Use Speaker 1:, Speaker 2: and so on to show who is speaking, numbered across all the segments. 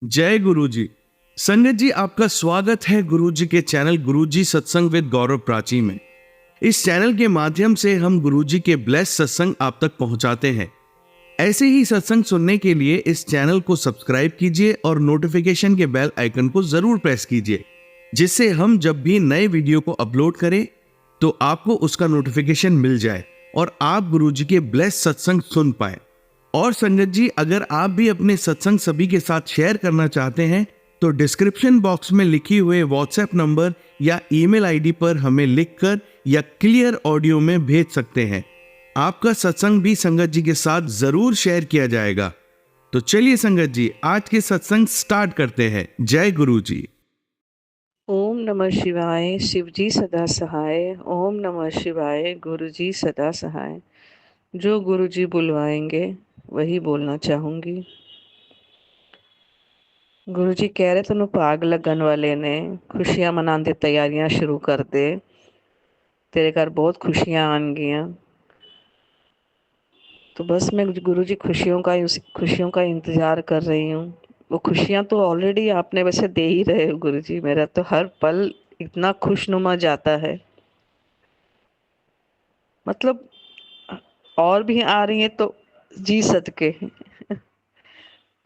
Speaker 1: जय गुरु जी। संगत जी, आपका स्वागत है गुरु जी के चैनल गुरु जी सत्संग विद गौरव प्राची में। इस चैनल के माध्यम से हम गुरु जी के ब्लेस सत्संग आप तक पहुंचाते हैं। ऐसे ही सत्संग सुनने के लिए इस चैनल को सब्सक्राइब कीजिए और नोटिफिकेशन के बेल आइकन को जरूर प्रेस कीजिए, जिससे हम जब भी नए वीडियो को अपलोड करें तो आपको उसका नोटिफिकेशन मिल जाए और आप गुरु जी के ब्लेस सत्संग सुन पाए। और संगत जी, अगर आप भी अपने सत्संग सभी के साथ शेयर करना चाहते हैं तो डिस्क्रिप्शन बॉक्स में लिखी हुए व्हाट्सएप नंबर या ईमेल आईडी पर हमें लिखकर या क्लियर ऑडियो में भेज सकते हैं। आपका सत्संग भी संगत जी के साथ जरूर शेयर किया जाएगा। तो चलिए संगत जी, आज के सत्संग स्टार्ट करते हैं। जय गुरु जी।
Speaker 2: ओम नमः शिवाय। शिवजी सदा सहाय। ओम नमः शिवाय। गुरुजी सदा सहाय। जो गुरुजी बुलवाएंगे वही बोलना चाहूंगी। गुरुजी कह रहे तेनों भाग लगन वाले ने, खुशियां मनाने दी तैयारियां शुरू कर दे, तेरे घर बहुत खुशियां आनगियां। तो बस मैं गुरुजी खुशियों का इंतजार कर रही हूँ। वो खुशियां तो ऑलरेडी आपने वैसे दे ही रहे हो गुरुजी। मेरा तो हर पल इतना खुशनुमा जाता है, मतलब और भी आ रही है तो जी सदके।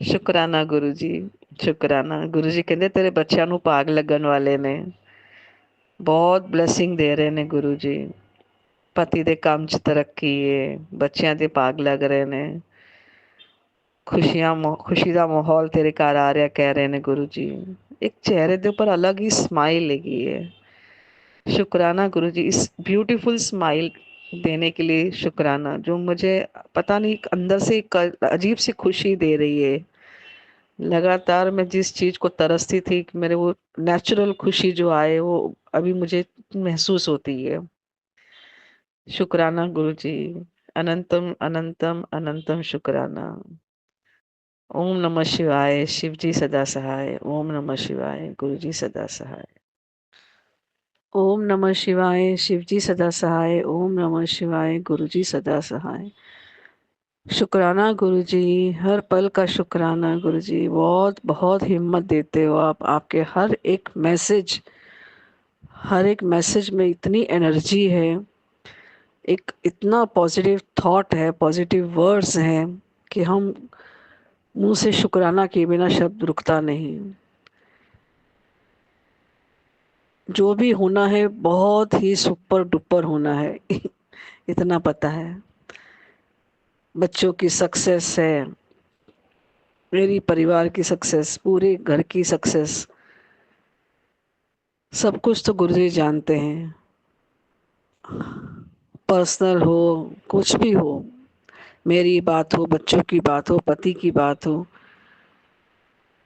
Speaker 2: शुक्राना गुरु जी, शुक्राना। गुरु जी कहते तेरे बच्चों ਨੂੰ ਭਾਗ ਲੱਗਣ ਵਾਲੇ ਨੇ, ਬਹੁਤ ਬਲੇਸਿੰਗ ਦੇ ਰਹੇ ਨੇ ਗੁਰੂ ਜੀ। ਪਤੀ ਦੇ ਕੰਮ 'ਚ ਤਰੱਕੀ ਹੈ, ਬੱਚਿਆਂ ਦੇ ਭਾਗ ਲੱਗ ਰਹੇ ਨੇ, ਖੁਸ਼ੀ ਦਾ ਮਾਹੌਲ ਤੇਰੇ ਘਰ ਆ ਰਿਹਾ, ਕਹਿ ਰਹੇ ਨੇ ਗੁਰੂ ਜੀ। एक चेहरे के ऊपर अलग ही स्माइल लगी है। शुक्राना गुरु जी, इस ब्यूटीफुल स्माइल देने के लिए शुक्राना, जो मुझे पता नहीं अंदर से एक अजीब सी खुशी दे रही है। लगातार मैं जिस चीज को तरसती थी कि मेरे वो नेचुरल खुशी जो आए, वो अभी मुझे महसूस होती है। शुक्राना गुरु जी, अनंतम अनंतम अनंतम शुक्राना। ओम नमः शिवाय। शिव जी सदा सहाय। ओम नमः शिवाय। गुरु जी सदा सहाय। ओम नमः शिवाय। शिव जी सदा सहाय। ओम नमः शिवाय। गुरु जी सदा सहाय। शुक्राना गुरु जी, हर पल का शुक्राना गुरु जी। बहुत बहुत हिम्मत देते हो आप। आपके हर एक मैसेज में इतनी एनर्जी है, एक इतना पॉजिटिव थॉट है, पॉजिटिव वर्ड्स हैं कि हम मुंह से शुक्राना किए बिना शब्द रुकता नहीं। जो भी होना है बहुत ही सुपर डुपर होना है। इतना पता है। बच्चों की सक्सेस है, मेरी परिवार की सक्सेस, पूरे घर की सक्सेस, सब कुछ तो गुरुजी जानते हैं। पर्सनल हो, कुछ भी हो, मेरी बात हो, बच्चों की बात हो, पति की बात हो,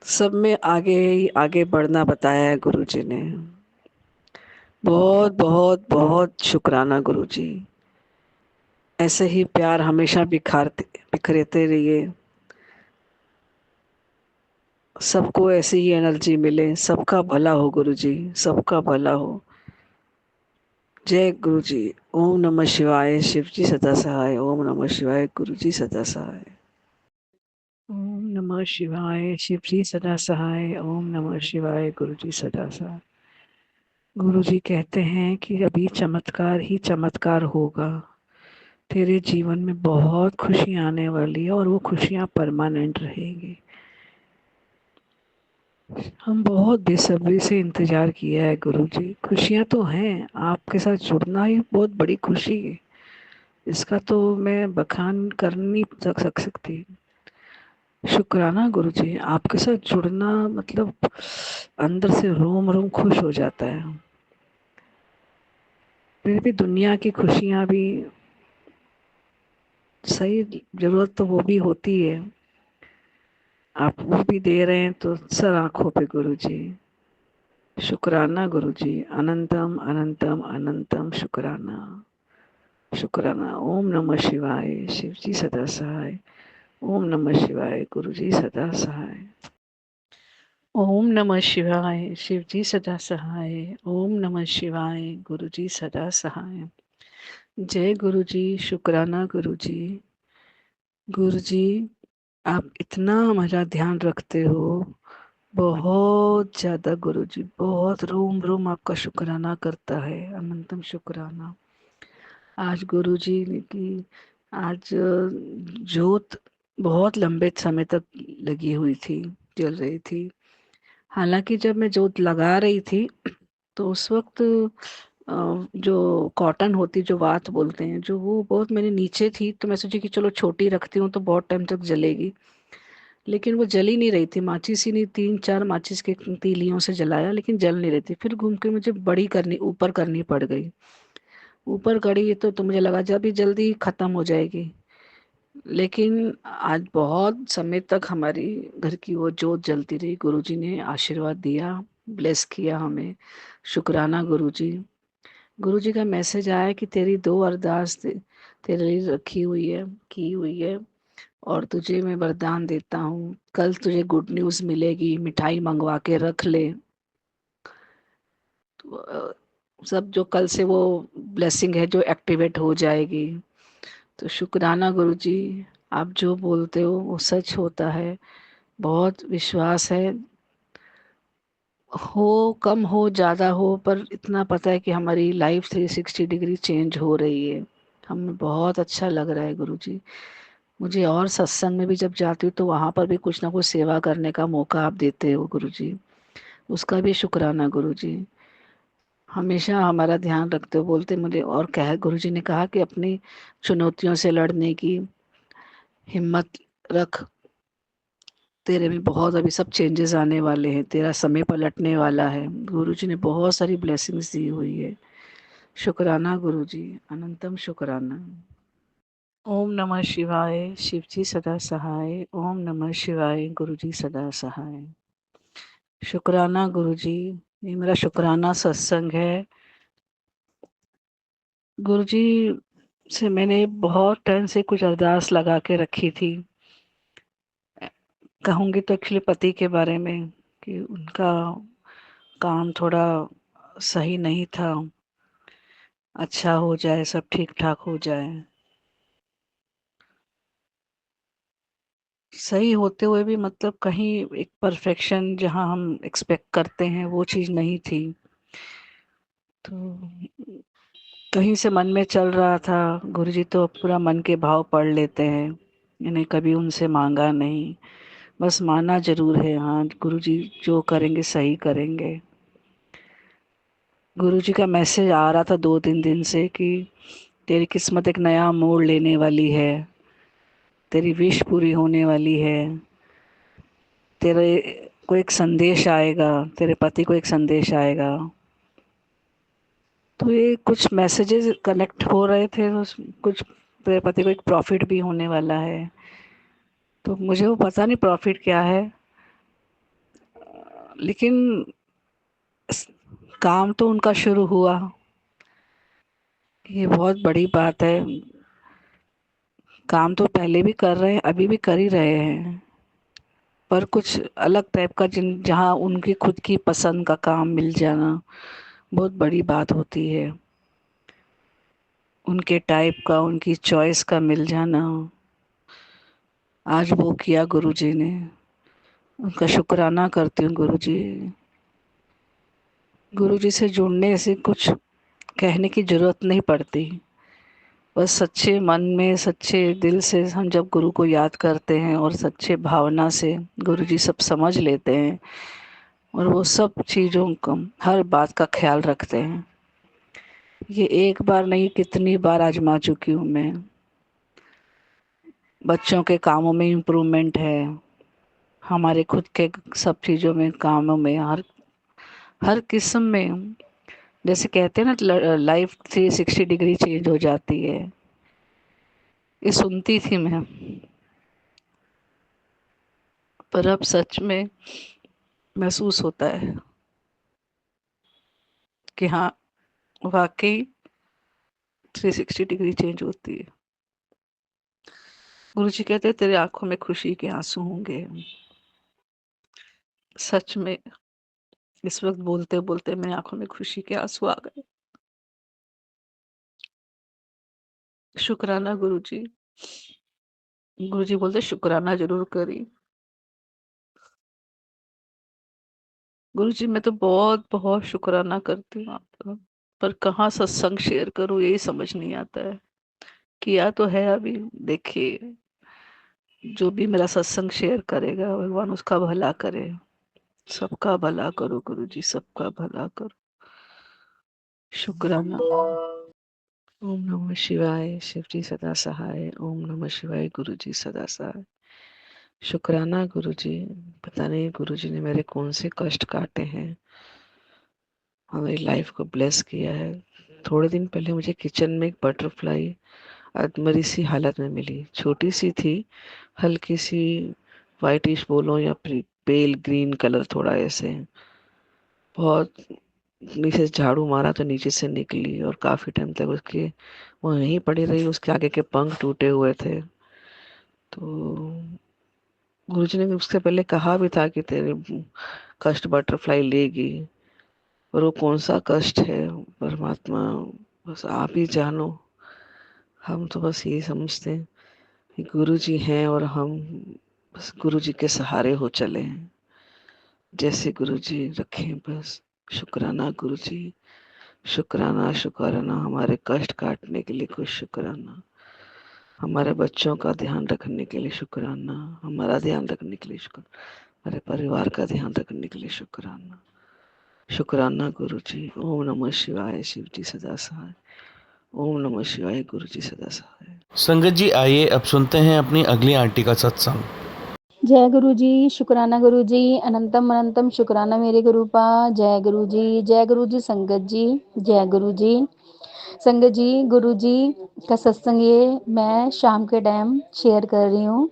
Speaker 2: सब में आगे ही आगे बढ़ना बताया है गुरुजी ने। बहुत बहुत बहुत शुक्राना गुरुजी। ऐसे ही प्यार हमेशा बिखरेते रहिए, सबको ऐसी ही एनर्जी मिले, सबका भला हो गुरुजी, सबका भला हो। जय गुरु जी। ओम नमः शिवाय। शिव जी सदा सहाय। ओम नमः शिवाय। गुरु जी सदा सहाय। ओम नमः शिवाय। शिव जी सदा सहाय। ओम नमः शिवाय। गुरु जी सदा सहाय। गुरु जी कहते हैं कि अभी चमत्कार ही चमत्कार होगा। तेरे जीवन में बहुत खुशियां आने वाली है और वो खुशियां परमानेंट रहेगी। हम बहुत बेसब्री से इंतजार किया है गुरु जी। खुशियां तो हैं, आपके साथ जुड़ना ही बहुत बड़ी खुशी है। इसका तो मैं बखान कर नहीं सक सकती। शुक्राना गुरु जी, आपके साथ जुड़ना मतलब अंदर से रोम रोम खुश हो जाता है। फिर भी दुनिया की खुशियां भी सही, जरूरत तो वो भी होती है। आप वो भी दे रहे हैं तो सर आंखों पे गुरु जी। शुक्राना गुरु जी, अनंतम अनंतम अनंतम शुक्राना, शुक्राना। ओम नमः शिवाय। शिव जी सदा सहाय। ओम नमः शिवाय। गुरु जी सदा सहाय। ओम नमः शिवाय। शिव जी सदा सहाय। ओम नमः शिवाय। गुरु जी सदा सहाय। जय गुरु जी। शुक्राना गुरु जी। गुरु जी, आप इतना हमारा ध्यान रखते हो, बहुत ज़्यादा गुरुजी, बहुत रोम-रोम आपका शुकराना करता है, अनंतम शुकराना। आज गुरुजी ने की आज जोत बहुत लंबे समय तक लगी हुई थी, जल रही थी। हालाँकि जब मैं जोत लगा रही थी, तो उस वक़्त जो कॉटन होती, जो वात बोलते हैं, जो वो बहुत मेरे नीचे थी, तो मैं सोची कि चलो छोटी रखती हूँ तो बहुत टाइम तक जलेगी। लेकिन वो जल ही नहीं रही थी, माचिस ही नहीं, 3-4 माचिस के तीलियों से जलाया लेकिन जल नहीं रही थी। फिर घूम के मुझे बड़ी करनी ऊपर करनी पड़ गई। ऊपर करी तो मुझे लगा जब ये जल्दी खत्म हो जाएगी। लेकिन आज बहुत समय तक हमारी घर की वो जोत जलती रही। गुरुजी ने आशीर्वाद दिया, ब्लेस किया हमें। शुक्राना गुरुजी। गुरुजी का मैसेज आया कि तेरी 2 अरदास तेरे लिए रखी हुई है, की हुई है और तुझे मैं वरदान देता हूँ। कल तुझे गुड न्यूज़ मिलेगी, मिठाई मंगवा के रख ले। तो सब जो कल से वो ब्लेसिंग है जो एक्टिवेट हो जाएगी। तो शुक्राना गुरुजी, आप जो बोलते हो वो सच होता है। बहुत विश्वास है, हो कम हो ज़्यादा हो, पर इतना पता है कि हमारी लाइफ 360 डिग्री चेंज हो रही है। हमें बहुत अच्छा लग रहा है गुरुजी। मुझे और सत्संग में भी जब जाती हूँ तो वहाँ पर भी कुछ ना कुछ सेवा करने का मौका आप देते हो गुरुजी, उसका भी शुक्राना गुरुजी। हमेशा हमारा ध्यान रखते हो, बोलते मुझे और कह गुरुजी ने कहा कि अपनी चुनौतियों से लड़ने की हिम्मत रख। तेरे में बहुत अभी सब चेंजेस आने वाले हैं, तेरा समय पलटने वाला है। गुरुजी ने बहुत सारी ब्लेसिंग्स दी हुई है। शुक्राना गुरुजी, अनंतम शुक्राना। ओम नमः शिवाय, शिवजी सदा सहाय। ओम नमः शिवाय, गुरुजी सदा सहाय। शुक्राना गुरुजी, ये मेरा शुक्राना सत्संग है। गुरुजी से मैंने बहुत टाइम से कुछ अरदास लगा के रखी थी। कहूँगी तो एक्चुअली पति के बारे में कि उनका काम थोड़ा सही नहीं था, अच्छा हो जाए, सब ठीक-ठाक हो जाए। सही होते हुए भी मतलब कहीं एक परफेक्शन जहाँ हम एक्सपेक्ट करते हैं वो चीज़ नहीं थी। तो कहीं से मन में चल रहा था, गुरुजी तो पूरा मन के भाव पढ़ लेते हैं। मैंने कभी उनसे माँगा नहीं, बस माना ज़रूर है, हाँ, गुरुजी जो करेंगे सही करेंगे। गुरुजी का मैसेज आ रहा था 2-3 दिन से कि तेरी किस्मत एक नया मोड़ लेने वाली है, तेरी विश पूरी होने वाली है, तेरे को एक संदेश आएगा, तेरे पति को एक संदेश आएगा। तो ये कुछ मैसेजेस कनेक्ट हो रहे थे, उस कुछ तेरे पति को एक प्रॉफ़िट भी होने वाला है। तो मुझे वो पता नहीं प्रॉफ़िट क्या है, लेकिन स काम तो उनका शुरू हुआ, ये बहुत बड़ी बात है। काम तो पहले भी कर रहे हैं, अभी भी कर ही रहे हैं, पर कुछ अलग टाइप का जहाँ उनकी खुद की पसंद का काम मिल जाना बहुत बड़ी बात होती है। उनके टाइप का, उनकी चॉइस का मिल जाना, आज वो किया गुरुजी ने। उनका शुक्राना करती हूँ गुरुजी। गुरुजी से जुड़ने से कुछ कहने की ज़रूरत नहीं पड़ती। बस सच्चे मन में, सच्चे दिल से हम जब गुरु को याद करते हैं और सच्चे भावना से गुरुजी सब समझ लेते हैं और वो सब चीज़ों का, हर बात का ख्याल रखते हैं। ये एक बार नहीं, कितनी बार आजमा चुकी हूँ मैं। बच्चों के कामों में इम्प्रूवमेंट है, हमारे खुद के सब चीज़ों में, कामों में, हर हर किस्म में। जैसे कहते हैं ना, लाइफ 360 डिग्री चेंज हो जाती है। ये सुनती थी मैं, पर अब सच में महसूस होता है कि हाँ, वाकई 360 डिग्री चेंज होती है। गुरुजी कहते हैं तेरी आंखों में खुशी के आंसू होंगे। सच में इस वक्त बोलते बोलते मेरी आंखों में खुशी के आंसू आ गए। शुक्राना गुरुजी। गुरुजी बोलते शुक्राना जरूर करी। गुरुजी मैं तो बहुत बहुत शुक्राना करती हूँ आपका, पर कहाँ सत्संग शेयर करूँ यही समझ नहीं आता है। किया तो है अभी, देखिए जो भी मेरा सत्संग शेयर करेगा भगवान उसका भला करे। सबका भला करो गुरुजी, सबका भला करो। शुक्राना। ओम नमः शिवाय, शिवजी सदा सहाय। ओम नमः शिवाय, गुरुजी सदा सहाय। शुक्राना गुरुजी। पता नहीं गुरुजी ने मेरे कौन से कष्ट काटे हैं, हमारी लाइफ को ब्लेस किया है। थोड़े दिन पहले मुझे किचन में एक बटरफ्लाई अधमरी सी हालत में मिली, छोटी सी थी, हल्की सी वाइटिश बोलो या पेल ग्रीन कलर, थोड़ा ऐसे। बहुत नीचे से झाड़ू मारा तो नीचे से निकली और काफी टाइम तक उसके वो यहीं पड़ी रही, उसके आगे के पंख टूटे हुए थे। तो गुरुजी ने उससे पहले कहा भी था कि तेरे कष्ट बटरफ्लाई लेगी, पर वो कौन सा कष्ट है परमात्मा, बस आप ही जानो। हम तो बस यही समझते हैं कि गुरु जी हैं और हम बस गुरु जी के सहारे हो चले हैं, जैसे गुरु जी रखें बस। शुक्राना गुरु जी, शुक्राना शुक्राना, हमारे कष्ट काटने के लिए कुछ शुक्राना, हमारे बच्चों का ध्यान रखने के लिए शुक्राना, हमारा ध्यान रखने के लिए शुक्राना, हमारे परिवार का ध्यान रखने के लिए शुक्राना। शुक्राना गुरु जी। ओम नमः शिवाय, शिव जी सदा सहाय। ओम नमः शिवाय, गुरु जी सदा सहाय।
Speaker 1: संगत जी, आइए अब सुनते हैं अपनी अगली आंटी का सत्संग।
Speaker 3: जय गुरु जी, शुक्राना गुरु जी, अनंतम अनंतम शुक्राना मेरे गुरुपा। जय गुरु जी, जय गुरु जी। संगत जी, जय गुरु जी। संगत जी, गुरु जी का सत्संग ये मैं शाम के टाइम शेयर कर रही हूँ।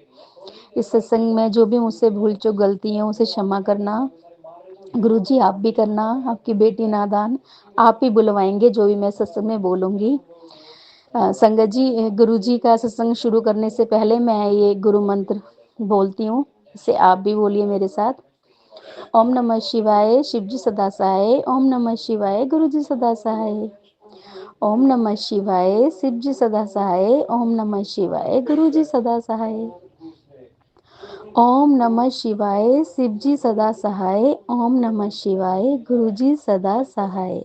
Speaker 3: इस सत्संग में जो भी मुझसे भूल चूक गलती है उसे क्षमा करना। गुरु जी आप भी करना, आपकी बेटी नादान, आप ही बुलवाएंगे जो भी मैं सत्संग में बोलूँगी। संगत जी, गुरु जी का सत्संग शुरू करने से पहले मैं ये गुरु मंत्र बोलती हूँ, इसे आप भी बोलिए मेरे साथ। ओम नमः शिवाय, शिव जी सदा सहाय। ओम नमः शिवाय, गुरु जी सदा सहाय। ओम नमः शिवाय, शिव जी सदा सहाय। ओम नमः शिवाय, गुरु जी सदा सहाय। ओम नमः शिवाय, शिव जी सदा सहाय। ओम नमः शिवाय, गुरु जी सदा सहाय।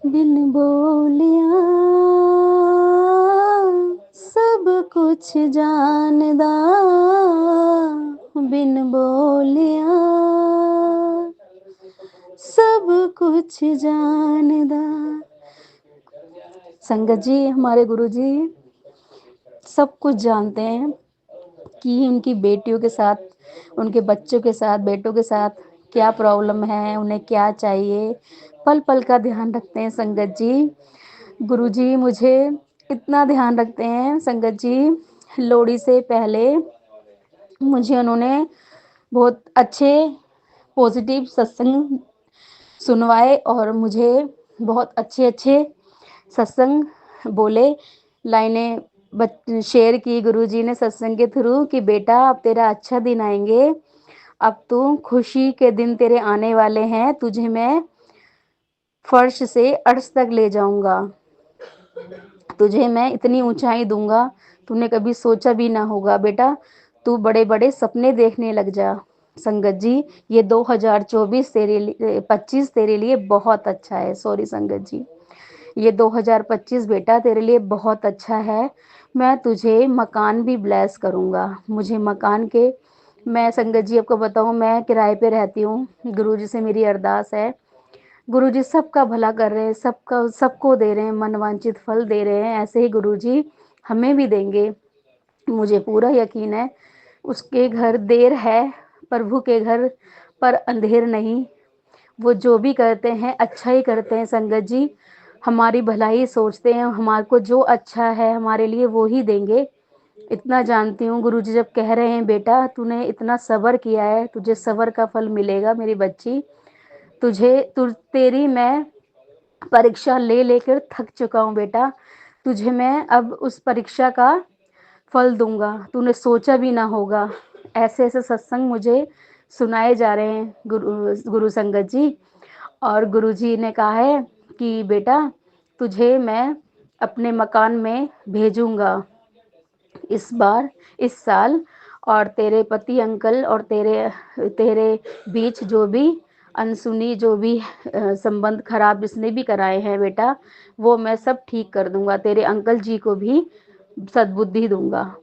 Speaker 3: बिन बोलिया सब कुछ जानदा, बिन बोलिया सब कुछ जानदा। संगत जी, हमारे गुरु जी सब कुछ जानते हैं कि उनकी बेटियों के साथ, उनके बच्चों के साथ, बेटों के साथ क्या प्रॉब्लम है, उन्हें क्या चाहिए, पल पल का ध्यान रखते हैं संगत जी। गुरुजी मुझे इतना ध्यान रखते हैं संगत जी, लोहड़ी से पहले मुझे उन्होंने बहुत अच्छे पॉजिटिव सत्संग सुनवाए और मुझे बहुत अच्छे अच्छे सत्संग बोले, लाइनें शेयर की गुरुजी ने सत्संग के थ्रू कि बेटा अब तेरा अच्छा दिन आएंगे, अब तू खुशी के दिन तेरे आने वाले हैं, तुझे मैं फर्श से अर्श तक ले जाऊंगा, तुझे मैं इतनी ऊंचाई दूंगा तूने कभी सोचा भी ना होगा बेटा, तू बड़े बड़े सपने देखने लग जा। संगत जी ये 2024 25 तेरे लिए बहुत अच्छा है, सॉरी संगत जी, ये 2025 बेटा तेरे लिए बहुत अच्छा है। मैं तुझे मकान भी ब्लेस करूंगा, मुझे मकान के, मैं संगत जी आपको बताऊं मैं किराए पे रहती हूँ, गुरुजी से मेरी अरदास है, गुरुजी सबका भला कर रहे हैं, सबका सबको दे रहे हैं, मनवांचित फल दे रहे हैं, ऐसे ही गुरुजी हमें भी देंगे, मुझे पूरा यकीन है। उसके घर देर है, प्रभु के घर पर अंधेर नहीं, वो जो भी करते हैं अच्छा ही करते हैं संगत जी, हमारी भलाई सोचते हैं, हमारे को जो अच्छा है हमारे लिए वो ही देंगे, इतना जानती हूँ। गुरुजी जब कह रहे हैं बेटा तूने इतना सब्र किया है, तुझे सब्र का फल मिलेगा मेरी बच्ची, तेरी मैं परीक्षा ले लेकर थक चुका हूँ बेटा, तुझे मैं अब उस परीक्षा का फल दूंगा, तूने सोचा भी ना होगा। ऐसे ऐसे सत्संग मुझे सुनाए जा रहे हैं गुरु संगत जी, और गुरुजी ने कहा है कि बेटा तुझे मैं अपने मकान में भेजूंगा इस बार, इस साल, और तेरे पति अंकल और तेरे तेरे बीच जो भी अनसुनी जो भी संबंध खराब जिसने भी कराए हैं बेटा, वो मैं सब ठीक कर दूंगा। तेरे अंकल जी को भी सद्बुद्धि दूंगा।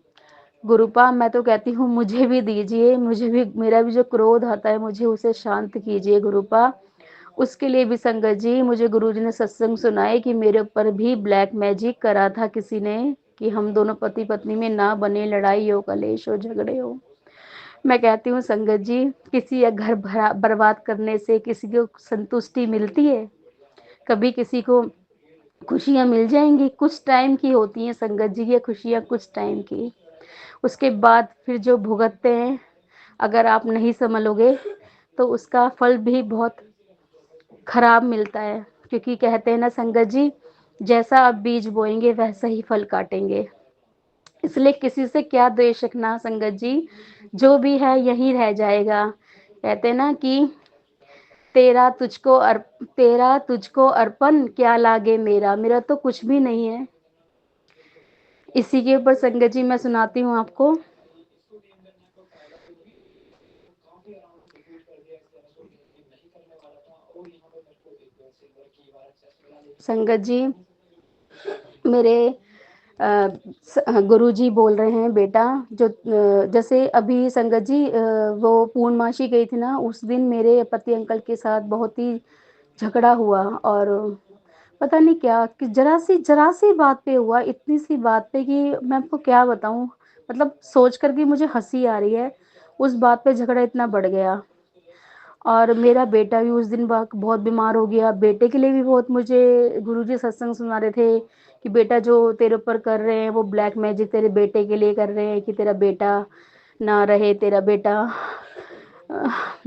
Speaker 3: गुरुपा मैं तो कहती हूँ मुझे भी दीजिए, मुझे भी, मेरा भी जो क्रोध आता है मुझे उसे शांत कीजिए गुरुपा। उसके लिए भी संगत जी मुझे गुरुजी ने सत्संग सुनाए कि मेरे ऊपर भी ब्लैक मैजिक करा था किसी ने, कि हम दोनों पति पत्नी में ना बने, लड़ाई हो, कलेश हो, झगड़े हो। मैं कहती हूँ संगत जी, किसी का घर बर्बाद करने से किसी को संतुष्टि मिलती है? कभी किसी को खुशियां मिल जाएंगी? कुछ टाइम की होती हैं संगत जी, ये खुशियां कुछ टाइम की, उसके बाद फिर जो भुगतते हैं, अगर आप नहीं संभलोगे तो उसका फल भी बहुत खराब मिलता है। क्योंकि कहते हैं ना संगत जी, जैसा आप बीज बोएंगे वैसा ही फल काटेंगे। इसलिए किसी से क्या द्वेष रखना संगत जी, जो भी है यही रह जाएगा। कहते हैं ना कि तेरा तुझको अर्पण क्या लागे मेरा, मेरा तो कुछ भी नहीं है। इसी के ऊपर संगत जी मैं सुनाती हूँ आपको। संगत जी मेरे गुरुजी बोल रहे हैं बेटा, जो जैसे अभी संगत जी वो पूर्णमासी गई थी ना, उस दिन मेरे पति अंकल के साथ बहुत ही झगड़ा हुआ। और पता नहीं क्या कि जरा सी बात पे हुआ, इतनी सी बात पे कि मैं आपको क्या बताऊं, मतलब सोच कर भी मुझे हंसी आ रही है। उस बात पे झगड़ा इतना बढ़ गया। और मेरा बेटा भी उस दिन बहुत बीमार हो गया। बेटे के लिए भी बहुत मुझे गुरुजी सत्संग सुना रहे थे कि बेटा जो तेरे ऊपर कर रहे हैं वो ब्लैक मैजिक तेरे बेटे के लिए कर रहे हैं, कि तेरा बेटा ना रहे, तेरा बेटा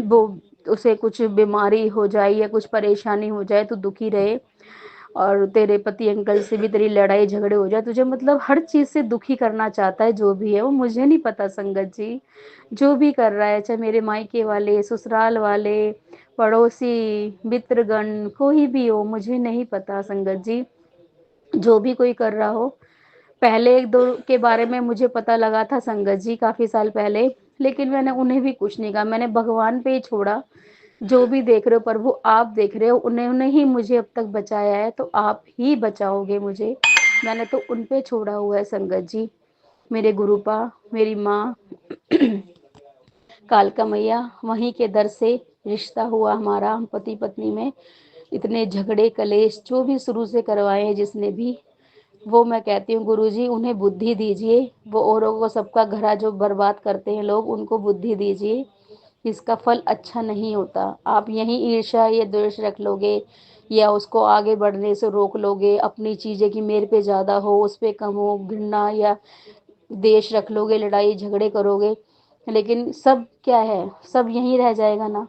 Speaker 3: वो उसे कुछ बीमारी हो जाए या कुछ परेशानी हो जाए तो दुखी रहे, और तेरे पति अंकल से भी तेरी लड़ाई झगड़े हो जाए, तुझे मतलब हर चीज से दुखी करना चाहता है। जो भी है वो मुझे नहीं पता संगत जी, जो भी कर रहा है, चाहे मेरे मायके वाले, ससुराल वाले, पड़ोसी, मित्रगण, कोई भी हो, मुझे नहीं पता संगत जी। जो भी कोई कर रहा हो, पहले एक दो के बारे में मुझे पता लगा था संगत जी, काफी साल पहले, लेकिन मैंने उन्हें भी कुछ नहीं कहा, मैंने भगवान पे ही छोड़ा। जो भी देख रहे हो प्रभु, आप देख रहे हो, उन्होंने ही मुझे अब तक बचाया है, तो आप ही बचाओगे मुझे। मैंने तो उन पे छोड़ा हुआ है संगत जी। मेरे गुरुपा, मेरी माँ कालका मैया, वहीं के दर से रिश्ता हुआ हमारा, हम पति पत्नी में इतने झगड़े कलेश जो भी शुरू से करवाए हैं जिसने भी, वो मैं कहती हूँ गुरुजी उन्हें बुद्धि दीजिए। वो औरों को सबका घरा जो बर्बाद करते हैं लोग, उनको बुद्धि दीजिए। इसका फल अच्छा नहीं होता। आप यहीं ईर्ष्या या द्वेष रख लोगे, या उसको आगे बढ़ने से रोक लोगे, अपनी चीजें कि मेरे पे ज्यादा हो, उस पे कम हो, घृणा या देश रख लोगे, लड़ाई झगड़े करोगे, लेकिन सब क्या है, सब यहीं रह जाएगा ना।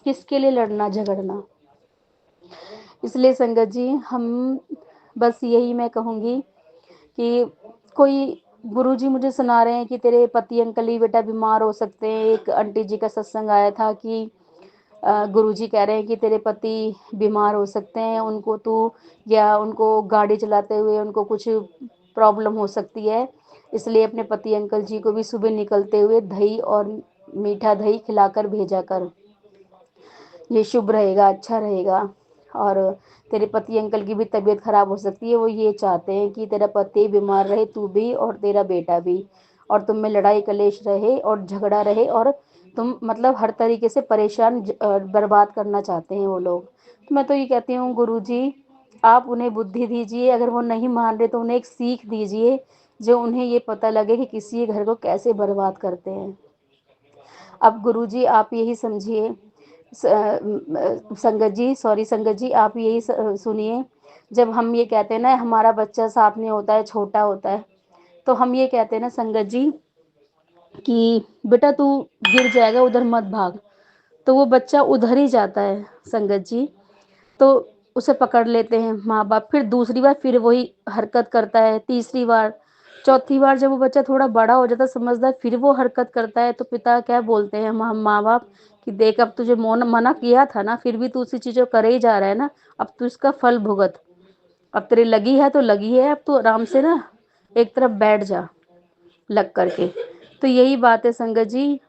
Speaker 3: किसके लिए लड़ना झगड़ना? इसलिए संगत जी हम, बस यही मैं कहूंगी कि कोई, गुरुजी मुझे सुना रहे हैं कि तेरे पति अंकल ही बेटा बीमार हो सकते हैं। एक आंटी जी का सत्संग आया था कि गुरुजी कह रहे हैं कि तेरे पति बीमार हो सकते हैं, उनको तू, या उनको गाड़ी चलाते हुए उनको कुछ प्रॉब्लम हो सकती है, इसलिए अपने पति अंकल जी को भी सुबह निकलते हुए दही और मीठा दही खिलाकर भेजा कर, ये शुभ रहेगा, अच्छा रहेगा। और तेरे पति अंकल की भी तबीयत खराब हो सकती है, वो ये चाहते हैं कि तेरा पति बीमार रहे, तू भी और तेरा बेटा भी, और तुम में लड़ाई कलेश रहे और झगड़ा रहे, और तुम मतलब हर तरीके से परेशान बर्बाद करना चाहते हैं वो लोग। तो मैं तो ये कहती हूँ गुरुजी, आप उन्हें बुद्धि दीजिए, अगर वो नहीं मान रहे तो उन्हें एक सीख दीजिए, जो उन्हें ये पता लगे कि किसी घर को कैसे बर्बाद करते हैं। अब गुरुजी आप यही समझिए, संगत जी, सॉरी संगत जी, आप यही सुनिए, जब हम ये कहते हैं ना हमारा बच्चा साथ में होता है, छोटा होता है, तो हम ये कहते हैं ना संगत जी कि बेटा तू गिर जाएगा, उधर मत भाग, तो वो बच्चा उधर ही जाता है संगत जी। तो उसे पकड़ लेते हैं माँ बाप, फिर दूसरी बार फिर वही हरकत करता है, तीसरी बार, चौथी बार जब वो बच्चा थोड़ा बड़ा हो जाता है, समझदार, फिर वो हरकत करता है, तो पिता क्या बोलते हैं, हम माँ बाप, कि देख अब तुझे मना किया था ना, फिर भी तू उसी चीज को करे ही जा रहा है ना, अब तू इसका फल भुगत। अब तेरी लगी है तो लगी है, अब तू आराम से ना एक तरफ बैठ जा लग करके। तो यही बात है संगत जी,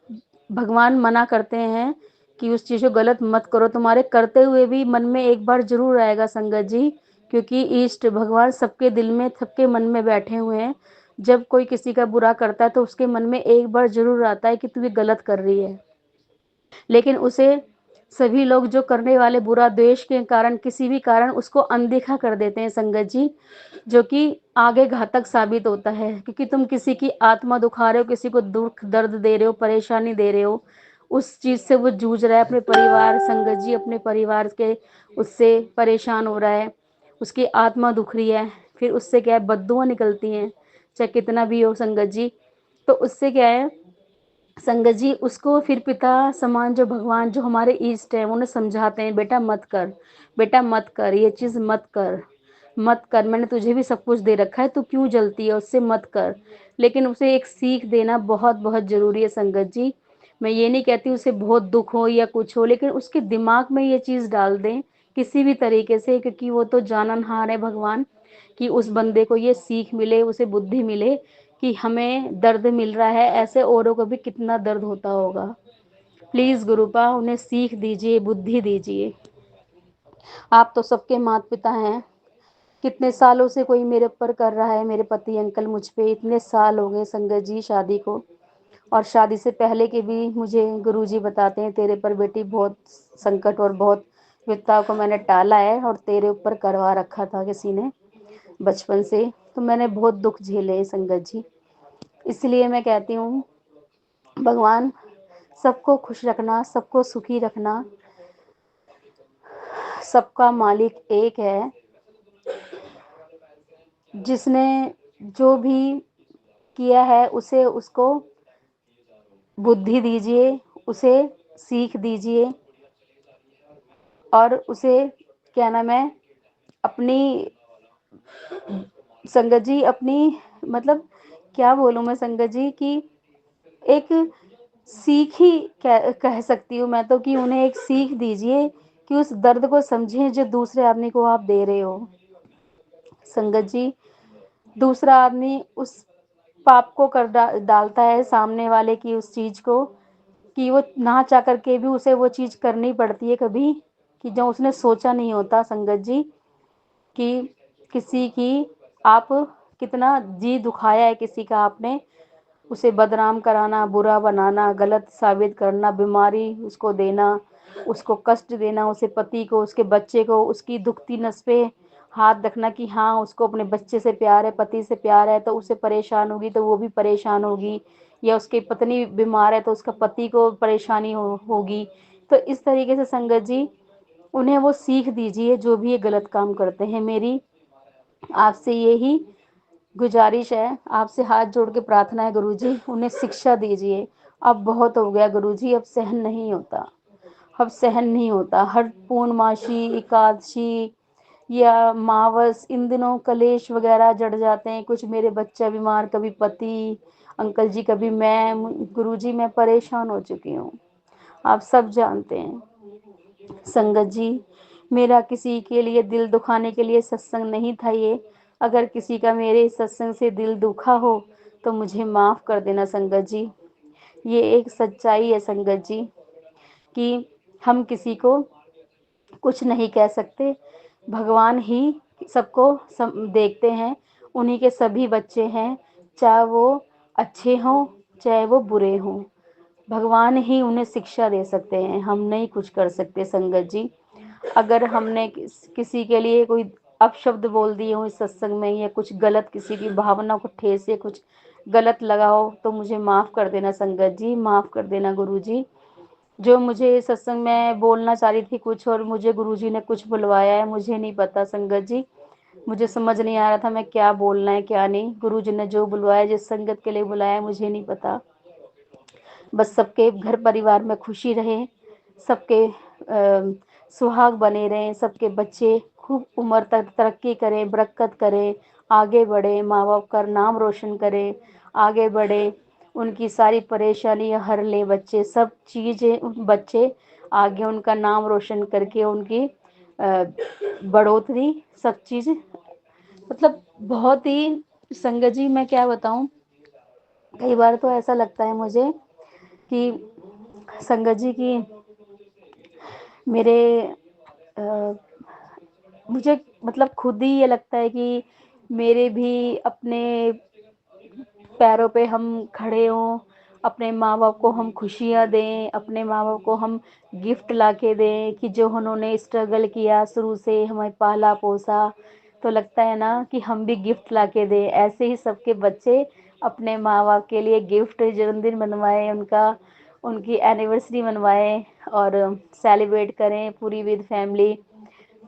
Speaker 3: भगवान मना करते हैं कि उस चीज़ को गलत मत करो। तुम्हारे करते हुए भी मन में एक बार ज़रूर आएगा संगत जी, क्योंकि इष्ट भगवान सबके दिल में, सबके मन में बैठे हुए हैं। जब कोई किसी का बुरा करता है तो उसके मन में एक बार ज़रूर आता है कि तू ये गलत कर रही है। लेकिन उसे सभी लोग जो करने वाले बुरा द्वेष के कारण, किसी भी कारण उसको अनदेखा कर देते हैं संगत जी, जो कि आगे घातक साबित होता है। क्योंकि तुम किसी की आत्मा दुखा रहे हो, किसी को दुख दर्द दे रहे हो, परेशानी दे रहे हो, उस चीज से वो जूझ रहा है, अपने परिवार संगत जी, अपने परिवार के उससे परेशान हो रहा है, उसकी आत्मा दुख रही है, फिर उससे क्या है, बद्दुआं निकलती हैं, चाहे कितना भी हो संगत जी। तो उससे क्या है संगत जी, उसको फिर पिता समान जो भगवान, जो हमारे इष्ट हैं, उन्हें समझाते हैं, बेटा मत कर, बेटा मत कर, ये चीज मत कर, मत कर, मैंने तुझे भी सब कुछ दे रखा है, तू क्यों जलती है, उससे मत कर। लेकिन उसे एक सीख देना बहुत बहुत जरूरी है संगत जी। मैं ये नहीं कहती उसे बहुत दुख हो या कुछ हो, लेकिन उसके दिमाग में ये चीज डाल दें किसी भी तरीके से, क्योंकि वो तो जाननहार है भगवान, कि उस बंदे को ये सीख मिले, उसे बुद्धि मिले कि हमें दर्द मिल रहा है, ऐसे औरों को भी कितना दर्द होता होगा। प्लीज गुरुपा उन्हें सीख दीजिए, बुद्धि दीजिए। आप तो सबके माता पिता हैं, कितने सालों से कोई मेरे ऊपर कर रहा है, मेरे पति अंकल मुझ पे, इतने साल हो गए संगत जी शादी को, और शादी से पहले के भी मुझे गुरुजी बताते हैं, तेरे पर बेटी बहुत संकट और बहुत विपदाओं को मैंने टाला है, और तेरे ऊपर करवा रखा था किसी ने बचपन से, तो मैंने बहुत दुख झेले हैं संगत जी। इसलिए मैं कहती हूँ भगवान सबको खुश रखना, सबको सुखी रखना, सबका मालिक एक है। जिसने जो भी किया है उसे, उसको बुद्धि दीजिए, उसे सीख दीजिए, और उसे क्या नाम है, अपनी संगत जी, अपनी मतलब क्या बोलूं मैं संगत जी, कि एक सीख ही कह सकती हूँ मैं तो, कि उन्हें एक सीख दीजिए कि उस दर्द को समझें जो दूसरे आदमी को आप दे रहे हो संगत जी। दूसरा आदमी उस पाप को कर डालता है सामने वाले की, उस चीज को, कि वो ना चाह करके भी उसे वो चीज करनी पड़ती है कभी, कि जो उसने सोचा नहीं होता संगत जी, कि किसी की आप कितना जी दुखाया है किसी का आपने, उसे बदनाम कराना, बुरा बनाना, गलत साबित करना, बीमारी उसको देना, उसको कष्ट देना, उसे पति को, उसके बच्चे को, उसकी दुखती नस पे हाथ रखना कि हाँ उसको अपने बच्चे से प्यार है, पति से प्यार है, तो उसे परेशान होगी तो वो भी परेशान होगी, या उसकी पत्नी बीमार है तो उसका पति को परेशानी होगी। तो इस तरीके से संगत जी उन्हें वो सीख दीजिए जो भी ये गलत काम करते हैं। मेरी आपसे यही गुजारिश है, आपसे हाथ जोड़ के प्रार्थना है गुरुजी, उन्हें शिक्षा दीजिए। अब बहुत हो गया गुरुजी, अब सहन नहीं होता, अब सहन नहीं होता। हर पूर्णमासी, एकादशी या मावस, इन दिनों कलेश वगैरह जड़ जाते हैं, कुछ मेरे बच्चा बीमार, कभी पति अंकल जी, कभी मैं, गुरुजी मैं परेशान हो चुकी हूँ, आप सब जानते हैं संगत जी। मेरा किसी के लिए दिल दुखाने के लिए सत्संग नहीं था ये। अगर किसी का मेरे सत्संग से दिल दुखा हो तो मुझे माफ कर देना संगत जी। ये एक सच्चाई है संगत जी, कि हम किसी को कुछ नहीं कह सकते, भगवान ही सबको देखते हैं, उन्हीं के सभी बच्चे हैं, चाहे वो अच्छे हों चाहे वो बुरे हों, भगवान ही उन्हें शिक्षा दे सकते हैं, हम नहीं कुछ कर सकते संगत जी। अगर हमने किसी के लिए कोई अपशब्द बोल दिए हो इस सत्संग में, या कुछ गलत किसी की भावना को ठेस या कुछ गलत लगा हो, तो मुझे माफ कर देना संगत जी, माफ कर देना गुरु जी। जो मुझे सत्संग में बोलना चाह रही थी कुछ, और मुझे गुरुजी ने कुछ बुलवाया है, मुझे नहीं पता संगत जी, मुझे समझ नहीं आ रहा था मैं क्या बोलना है क्या नहीं। गुरुजी ने जो बुलवाया, जिस संगत के लिए बुलाया, मुझे नहीं पता। बस सबके घर परिवार में खुशी रहे, सबके सुहाग बने रहें, सबके बच्चे खूब उम्र तक तरक्की करें, बरकत करें, आगे बढ़े, माँ बाप का नाम रोशन करें, आगे बढ़े, उनकी सारी परेशानियां हर ले बच्चे, सब चीज़ें बच्चे आगे उनका नाम रोशन करके, उनकी बढ़ोतरी, सब चीज़, मतलब बहुत ही संगत जी मैं क्या बताऊं, कई बार तो ऐसा लगता है मुझे कि संगत जी की मेरे अ, मुझे मतलब खुद ही ये लगता है कि मेरे भी अपने पैरों पे हम खड़े हों, अपने माँ-बाप को हम खुशियाँ दें, अपने माँ-बाप को हम गिफ्ट लाके दें कि जो उन्होंने स्ट्रगल किया शुरू से हमें पाला-पोसा, तो लगता है ना कि हम भी गिफ्ट लाके दें। ऐसे ही सबके बच्चे अपने माँ-बाप के लिए गिफ्ट जन्मदिन मनवाएँ उनका, उनकी एनिवर्सरी मनवाएँ और सेलिब्रेट करें पूरी विद फैमिली,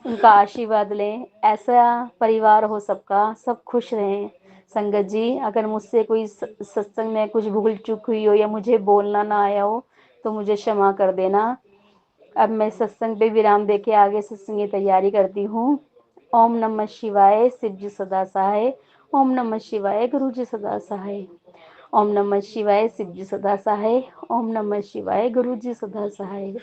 Speaker 3: उनका आशीर्वाद लें। ऐसा परिवार हो सबका, सब खुश रहें। संगत जी, अगर मुझसे कोई सत्संग में कुछ भूल-चूक हुई हो या मुझे बोलना ना आया हो, तो मुझे क्षमा कर देना। अब मैं सत्संग पे विराम देके आगे सत्संग की तैयारी करती हूँ। ओम नमः शिवाय, शिव जी सदा सहाय। ओम नमः शिवाय, गुरु जी सदा सहाय। ओम नमः शिवाय, शिव जी सदा सहाय। ओम नमः शिवाय, गुरु जी सदा सहाय।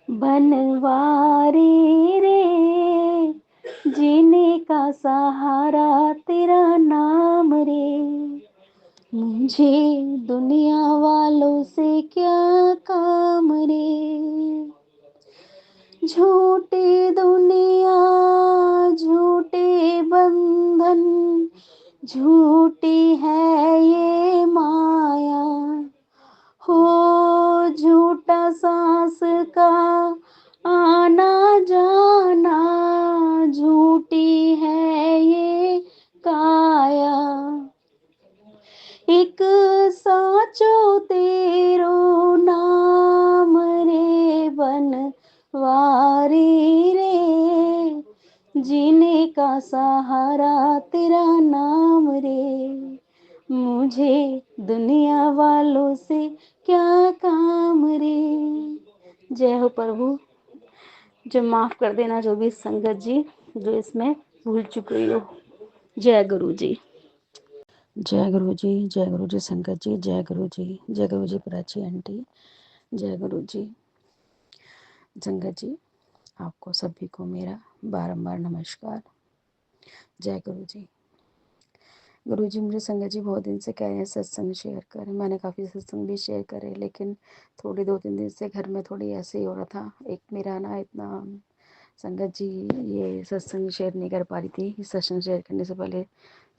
Speaker 3: बनवारी रे, जीने का सहारा तेरा नाम रे, मुझे दुनिया वालों से क्या काम रे। झूठी दुनिया, झूठे बंधन, झूठी है ये माया, हो झूठा सांस का आना जाना, झूठी है ये काया। एक साचो तेरो नाम रे, बनवारी रे, जीने का सहारा तेरा नाम रे, मुझे दुनिया वालों से क्या काम रे। जय हो प्रभु। जो माफ कर देना जो भी संगत जी जो इसमें भूल चुकी हो। जय गुरु जी। जय गुरु जी, जय गुरु जी संगत जी, जय गुरु जी, जय गुरु जी प्राची आंटी, जय गुरु जी। संगत जी, आपको सभी को मेरा बारंबार नमस्कार। जय गुरु जी। गुरु जी, मुझे संगत जी बहुत दिन से कह रहे हैं सत्संग शेयर करें। मैंने काफ़ी सत्संग भी शेयर करे, लेकिन थोड़ी 2-3 दिन से घर में थोड़ी ऐसे ही हो रहा था। एक मेरा ना इतना संगत जी ये सत्संग शेयर नहीं कर पा रही थी। सत्संग शेयर करने से पहले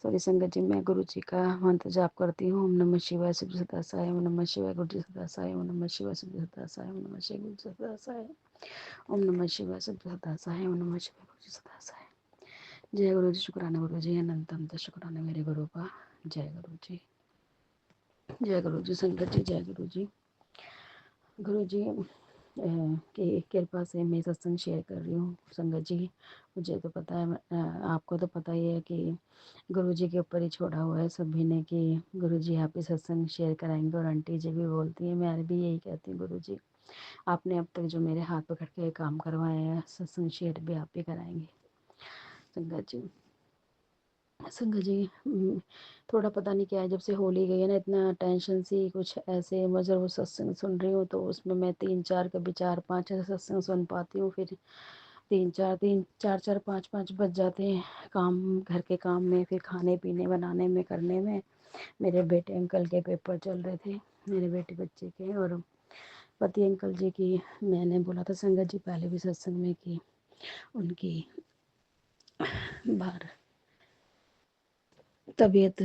Speaker 3: सॉरी संगत जी, मैं गुरु जी का मंत्र जाप करती हूँ। ओम नमः शिवाय, शिव जी सदा सहाय। ओम नमः शिवाय, गुरु जी सदा सहाय। ओम नमः शिवाय, शिव जी सदा सहाय। ओम नमः शिवाय, गुरु जी सदा सहाय। ओम नमः शिवाय, शिव जी सदा सहाय। ओम नमः शिवाय, गुरु जी सदा सहाय। जय गुरु जी। शुक्राना गुरु जी, अनंत अनंत शुक्राना मेरे गुरु का। जय गुरु जी, जय गुरु जी संगत जी, जय गुरु जी। गुरु जी की कृपा से मैं सत्संग शेयर कर रही हूँ। संगत जी, मुझे तो पता है, आपको तो पता ही है कि गुरु जी के ऊपर ही छोड़ा हुआ है सभी ने कि गुरु जी आप ही सत्संग शेयर कराएंगे। और आंटी जी भी बोलती हैं, मैं भी यही कहती हूँ, गुरु जी आपने अब तक जो मेरे हाथ पकड़ के काम करवाए हैं, सत्संग शेयर भी आप ही कराएंगे। संगत जी, संगत जी थोड़ा पता नहीं क्या है, जब से होली गई है ना, इतना टेंशन सी कुछ ऐसे। मैं जब वो सत्संग सुन रही हूँ तो उसमें मैं 3-4 कभी 4-5 ऐसे सत्संग सुन पाती हूँ, फिर 4-4 5-5 बज जाते हैं काम, घर के काम में, फिर खाने पीने बनाने में करने में। मेरे बेटे अंकल के पेपर चल रहे थे, मेरे बेटे बच्चे के, और पति अंकल जी की मैंने बोला था संगत जी पहले भी सत्संग में कि उनकी बाहर तबीयत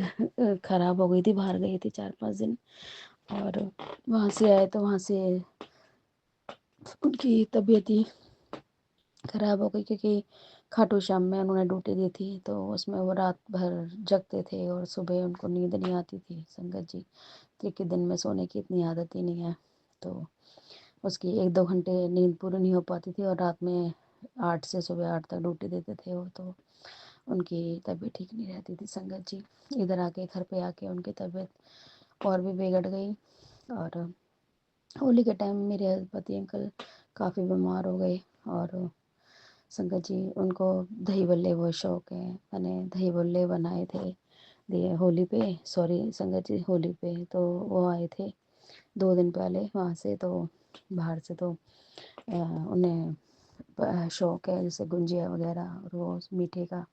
Speaker 3: खराब हो गई थी, बाहर गई थी 4-5 दिन, और वहाँ से आए तो वहाँ से उनकी तबीयत ही खराब हो गई, क्योंकि खाटू श्याम में उन्होंने ड्यूटी दी थी, तो उसमें वो रात भर जगते थे और सुबह उनको नींद नहीं आती थी संगत जी, क्योंकि दिन में सोने की इतनी आदत ही नहीं है। तो उसकी 1-2 घंटे नींद पूरी नहीं हो पाती थी, और रात में 8 से सुबह 8 तक ड्यूटी देते थे वो, तो उनकी तबीयत ठीक नहीं रहती थी संगत जी। इधर आके घर पे आके उनकी तबीयत और भी बिगड़ गई, और होली के टाइम मेरे पति अंकल काफ़ी बीमार हो गए। और संगत जी उनको दही बल्ले बहुत शौक है, मैंने दही बल्ले बनाए थे दिए होली पे, सॉरी संगत जी होली पे, तो वो आए थे 2 दिन पहले वहाँ से, तो बाहर से, तो उन्हें शौक है जैसे गुंजिया वगैरह और वो मीठे का,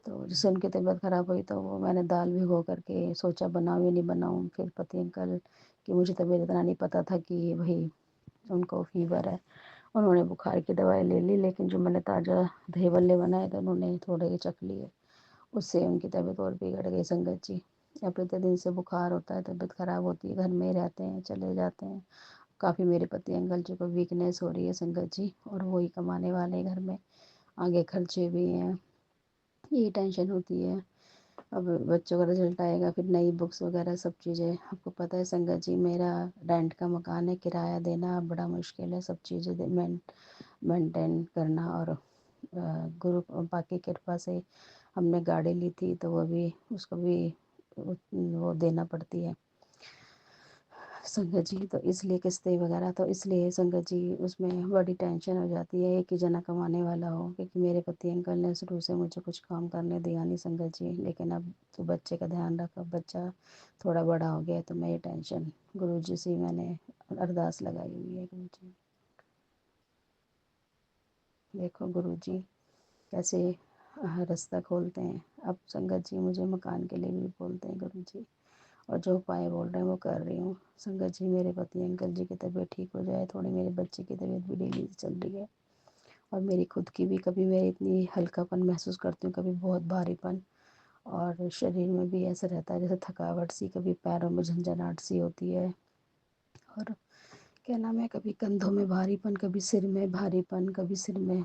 Speaker 3: तो जैसे उनकी तबीयत ख़राब हुई तो वो मैंने दाल भिगो करके सोचा बनाऊँ या नहीं बनाऊँ। फिर पति अंकल की मुझे तबीयत इतना नहीं पता था कि भाई उनको फ़ीवर है। उन्होंने बुखार की दवाई ले ली, लेकिन जो मैंने ताज़ा दही बल्ले बनाए थे उन्होंने थोड़े ही चख लिए। उससे उनकी तबीयत और बिगड़ गई संगत जी। अब इतने दिन से बुखार होता है, तबीयत ख़राब होती है, घर में ही रहते हैं, चले जाते हैं। काफ़ी मेरे पति अंकल जी को वीकनेस हो रही है संगत जी, और वही कमाने वाले हैं घर में, आगे खर्चे भी हैं, यही टेंशन होती है। अब बच्चों का रिजल्ट आएगा, फिर नई बुक्स वगैरह सब चीज़ें। आपको पता है संगत जी, मेरा रेंट का मकान है, किराया देना बड़ा मुश्किल है, सब चीज़ें मेंटेन करना। और गुरु बाकी कृपा से हमने गाड़ी ली थी तो वो भी, उसको भी वो देना पड़ती है संगत जी। तो इसलिए किस्तें वगैरह, तो इसलिए संगत जी उसमें बड़ी टेंशन हो जाती है। एक ही जना कमाने वाला हो, क्योंकि मेरे पति अंकल ने शुरू से मुझे कुछ काम करने दिया नहीं संगत जी। लेकिन अब तो बच्चे का ध्यान रखा, बच्चा थोड़ा बड़ा हो गया तो मैं ये टेंशन गुरु जी से मैंने अरदास लगाई हुई है। गुरु जी देखो, गुरु जी कैसे रास्ता खोलते हैं। अब संगत जी मुझे मकान के लिए भी बोलते हैं गुरु जी, और जो उपाय बोल रहे हैं वो कर रही हूँ संगत जी। मेरे पति अंकल जी की तबीयत ठीक हो जाए थोड़ी, मेरे बच्चे की तबीयत भी डेली चल रही है, और मेरी खुद की भी। कभी मैं इतनी हल्कापन महसूस करती हूँ, कभी बहुत भारीपन, और शरीर में भी ऐसा रहता है जैसे थकावट सी, कभी पैरों में झंझनाहट सी होती है, और क्या नाम है, कभी कंधों में भारीपन, कभी सिर में भारीपन, कभी सिर में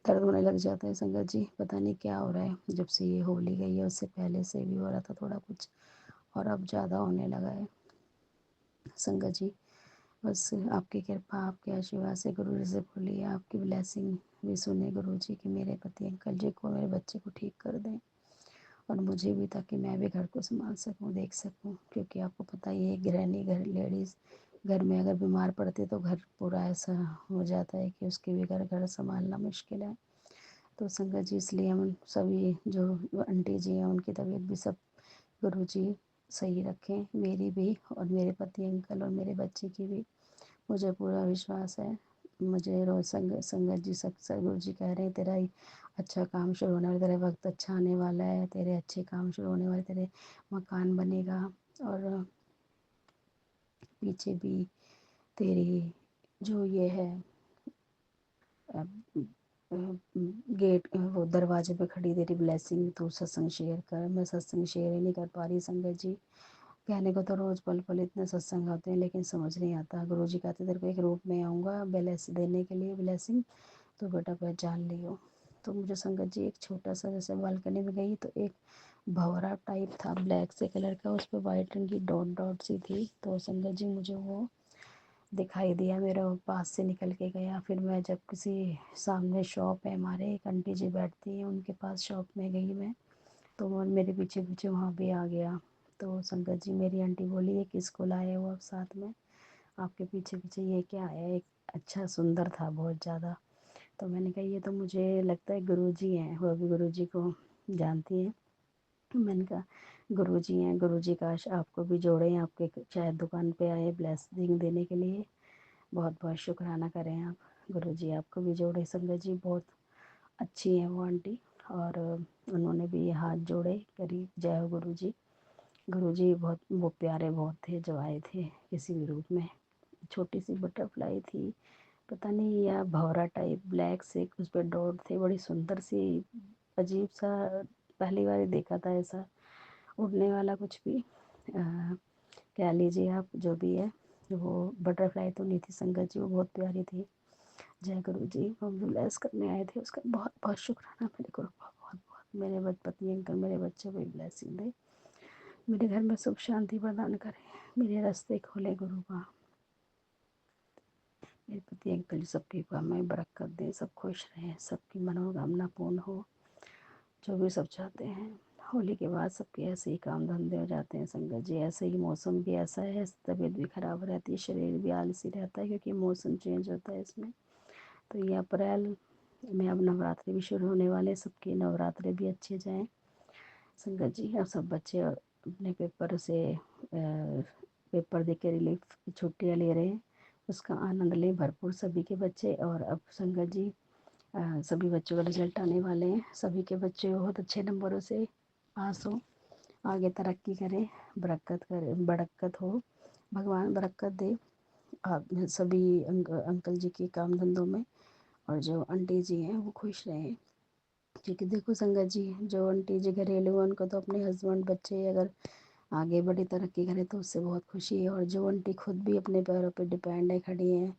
Speaker 3: दर्द होने लग जाता है संगत जी। पता नहीं क्या हो रहा है, जब से ये होली गई है उससे पहले से भी हो रहा था थोड़ा कुछ, और अब ज़्यादा होने लगा है संगत जी। बस आपकी कृपा, आपके आशीर्वाद से गुरु जी से बोलिए, आपकी ब्लेसिंग भी सुने गुरु जी, कि मेरे पति अंकल जी को, मेरे बच्चे को ठीक कर दें, और मुझे भी, ताकि मैं भी घर को संभाल सकूं, देख सकूं। क्योंकि आपको पता ही है, गृहिणी, घर लेडीज़ घर में अगर बीमार पड़ती है तो घर पूरा ऐसा हो जाता है कि उसके भी घर संभालना मुश्किल है। तो संगत जी इसलिए हम सभी जो आंटी जी हैं उनकी तबीयत भी सब गुरु जी सही रखें, मेरी भी और मेरे पति अंकल और मेरे बच्चे की भी। मुझे पूरा विश्वास है। मुझे रोज संगत जी सब गुरु जी कह रहे हैं, तेरा ही अच्छा काम शुरू होने वाला, तेरा वक्त अच्छा आने वाला है, तेरे अच्छे काम शुरू होने वाले, तेरे मकान बनेगा, और पीछे भी तेरी जो ये है गेट, वो दरवाजे पे खड़ी तेरी ब्लेसिंग, तू सत्संग शेयर कर। मैं सत्संग शेयर ही नहीं कर पा रही संगत जी। कहने को तो रोज़ पल पल इतने सत्संग होते हैं, लेकिन समझ नहीं आता। गुरु जी कहते तेरे को एक रूप में आऊँगा ब्लेस देने के लिए, ब्लेसिंग, तो बेटा पहचान लियो। तो मुझे संगत जी एक छोटा सा, जैसे बालकनी में गई तो एक भंवरा टाइप था ब्लैक से कलर का, उस पर वाइट रंग की डॉट डॉट सी थी। तो संगत जी मुझे वो दिखाई दिया, मेरे पास से निकल के गया। फिर मैं जब किसी सामने शॉप है हमारे, एक आंटी जी बैठती हैं, उनके पास शॉप में गई मैं, तो वो मेरे पीछे पीछे वहाँ भी आ गया। तो संगत जी मेरी आंटी बोली, ये किसको लाए हो आप साथ में, आपके पीछे पीछे ये क्या है। एक अच्छा सुंदर था बहुत ज़्यादा। तो मैंने कहा ये तो मुझे लगता है गुरु जी हैं, वो भी गुरु जी को जानती हैं। मैंने कहा गुरु जी हैं, गुरु जी काश आपको भी जोड़ें, आपके शायद दुकान पे आए ब्लेसिंग देने के लिए। बहुत बहुत शुक्राना करें आप, गुरु जी आपको भी जोड़े। संगत जी बहुत अच्छी हैं वो आंटी, और उन्होंने भी हाथ जोड़े, करी जय हो गुरु जी। गुरु जी बहुत वो प्यारे बहुत थे जो आए थे किसी भी रूप में। छोटी सी बटरफ्लाई थी, पता नहीं, या भौरा टाइप ब्लैक से उस पर डॉट थे, बड़ी सुंदर सी, अजीब सा, पहली बार ही देखा था ऐसा उड़ने वाला कुछ भी। कह लीजिए आप जो भी है, वो बटरफ्लाई तो नहीं थी संगत जी, वो बहुत प्यारी थी। जय गुरु जी, हम ब्लेस करने आए थे, उसका बहुत बहुत शुक्राना मेरे गुरु का, बहुत बहुत। मेरे पति अंकल, मेरे बच्चे को ब्लेसिंग दे, मेरे घर में सुख शांति प्रदान करे, मेरे रास्ते खोले गुरु का। मेरे पति अंकल सबकी में बरकत दे, सब खुश रहें, सबकी मनोकामना पूर्ण हो, जो भी सब चाहते हैं। होली के बाद सबके ऐसे ही काम धंधे हो जाते हैं संगत जी। ऐसे ही मौसम भी ऐसा है, तबीयत भी खराब रहती है, शरीर भी आलसी रहता है, क्योंकि मौसम चेंज होता है इसमें। तो ये अप्रैल में अब नवरात्रि भी शुरू होने वाले, सबके नवरात्रि भी अच्छे जाएं संगत जी। अब सब बच्चे अपने पेपर से पेपर दे के रिलीफ छुट्टियाँ ले रहे हैं, उसका आनंद लें भरपूर सभी के बच्चे। और अब संगत जी सभी बच्चों का रिजल्ट आने वाले हैं, सभी के बच्चे बहुत अच्छे नंबरों से पास हो, आगे तरक्की करें, बरकत करे, बरकत हो, भगवान बरकत दे आप सभी अंकल जी के काम धंधों में, और जो आंटी जी हैं वो खुश रहें। क्योंकि देखो संगत जी, जो आंटी जी घरेलू हैं उनको तो अपने हस्बैंड बच्चे अगर आगे बड़ी तरक्की करें तो उससे बहुत खुशी है, और जो आंटी खुद भी अपने पैरों पे डिपेंड है, खड़ी हैं,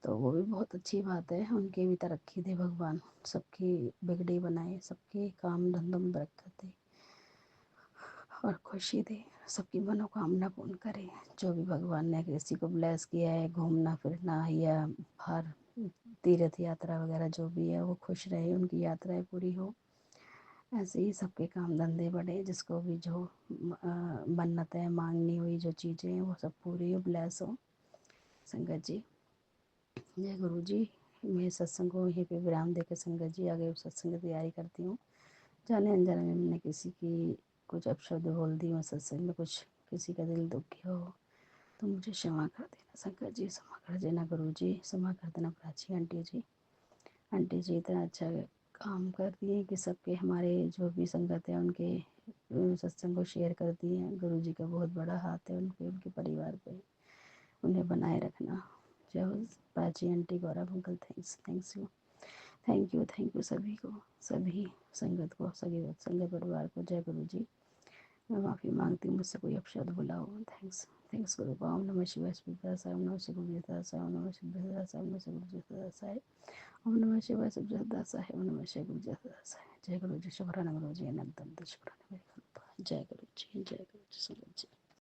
Speaker 3: तो वो भी बहुत अच्छी बात है। उनकी भी तरक्की दे भगवान, सबकी बिगड़ी बनाए, सबके काम धंधों में बरकत दे और खुशी दे, सबकी मनोकामना पूर्ण करे। जो भी भगवान ने किसी को ब्लेस किया है, घूमना फिरना या बाहर तीर्थ यात्रा वगैरह जो भी है, वो खुश रहे, उनकी यात्राएं पूरी हो। ऐसे ही सबके काम धंधे बढ़े, जिसको भी जो मन्नतें मांगनी हुई, जो चीज़ें हैं वो सब पूरी हो, ब्लेस हो। संगत जी, जय गुरु जी। मैं सत्संग को यहीं पे विराम देकर संगत जी आगे सत्संग की तैयारी करती हूँ। जाने अनजाने में मैंने किसी की कुछ अपशब्द बोल दी, मैं सत्संग में कुछ किसी का दिल दुख गया हो तो मुझे क्षमा कर देना संगत जी, क्षमा कर देना गुरु जी, क्षमा कर देना प्राची आंटी जी। आंटी जी इतना अच्छा काम कर दिए कि सबके हमारे जो भी संगत है उनके सत्संग को शेयर कर दिए हैं। गुरु जी का बहुत बड़ा हाथ है उनके, उनके परिवार पे, उन्हें बनाए रखना। जय हो Prachi aunty, Gaurav uncle, thanks you, thank you सभी को, सभी संगत को, सभी संगत परिवार को। जय गुरु जी। मैं माफ़ी मांगती हूँ, मुझसे कोई अपशब्द बोला हो। थैंक्स गुरु। ओम नमः शिवाय, ओम नमः शिवाय, ओम नमः शिवाय, ओम नमः शिवाय, ओम नमः शिवाय, ओम नमः शिवाय। जय गुरु जी, शुक्राना गुरु जी, अनंतम शुक्राना। जय गुरु जी, जय गुरु जी, संगत जी।